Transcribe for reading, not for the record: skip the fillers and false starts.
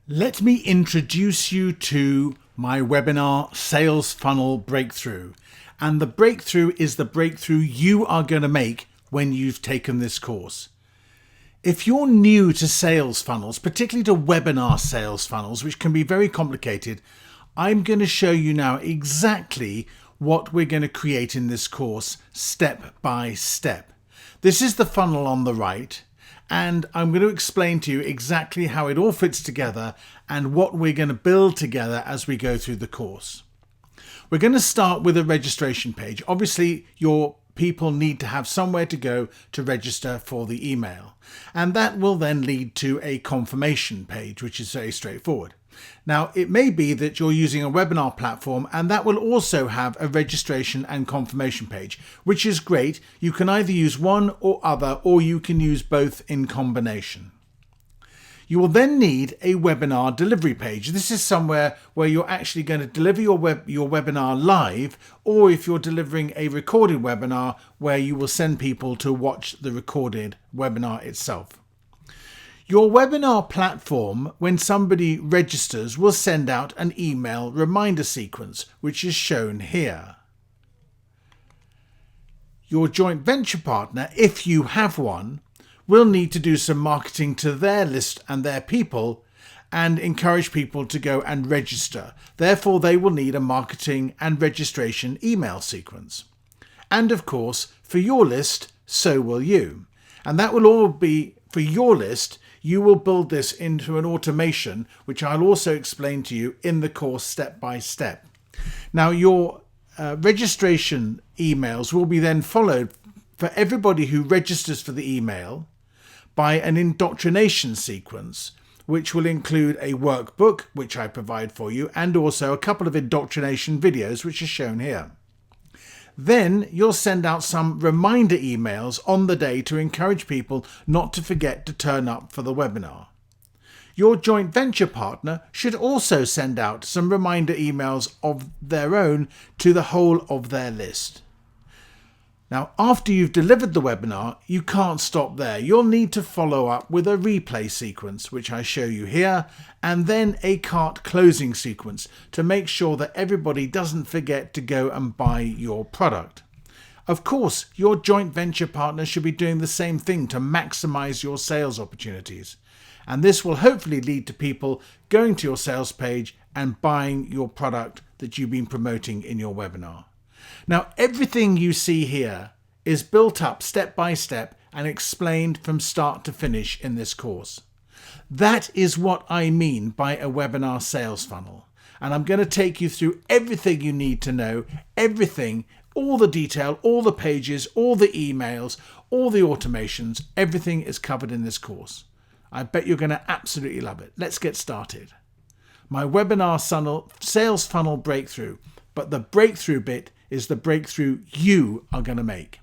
Let me introduce you to my webinar Sales Funnel Breakthrough. And the breakthrough is the breakthrough you are going to make when you've taken this course. If you're new to sales funnels, particularly to webinar sales funnels, which can be very complicated, I'm going to show you now exactly what we're going to create in this course step by step. This is the funnel on the right. And I'm going to explain to you exactly how it all fits together and what we're going to build together as we go through the course. We're going to start with a registration page. Obviously, your people need to have somewhere to go to register for the email. And that will then lead to a confirmation page, which is very straightforward. Now, it may be that you're using a webinar platform and that will also have a registration and confirmation page, which is great. You can either use one or other, or you can use both in combination. You will then need a webinar delivery page. This is somewhere where you're actually going to deliver your webinar live, or if you're delivering a recorded webinar where you will send people to watch the recorded webinar itself. Your webinar platform, when somebody registers, will send out an email reminder sequence, which is shown here. Your joint venture partner, if you have one, will need to do some marketing to their list and their people and encourage people to go and register. Therefore, they will need a marketing and registration email sequence. And of course, for your list, so will you. And that will all be for your list. You will build this into an automation, which I'll also explain to you in the course step by step. Now, your registration emails will be then followed for everybody who registers for the email by an indoctrination sequence, which will include a workbook, which I provide for you, and also a couple of indoctrination videos, which are shown here. Then you'll send out some reminder emails on the day to encourage people not to forget to turn up for the webinar. Your joint venture partner should also send out some reminder emails of their own to the whole of their list. Now, after you've delivered the webinar, you can't stop there. You'll need to follow up with a replay sequence, which I show you here, and then a cart closing sequence to make sure that everybody doesn't forget to go and buy your product. Of course, your joint venture partner should be doing the same thing to maximize your sales opportunities. And this will hopefully lead to people going to your sales page and buying your product that you've been promoting in your webinar. Now, everything you see here is built up step by step and explained from start to finish in this course. That is what I mean by a webinar sales funnel. And I'm going to take you through everything you need to know, everything, all the detail, all the pages, all the emails, all the automations, everything is covered in this course. I bet you're going to absolutely love it. Let's get started. My webinar sales funnel breakthrough, but the breakthrough bit is the breakthrough you are going to make.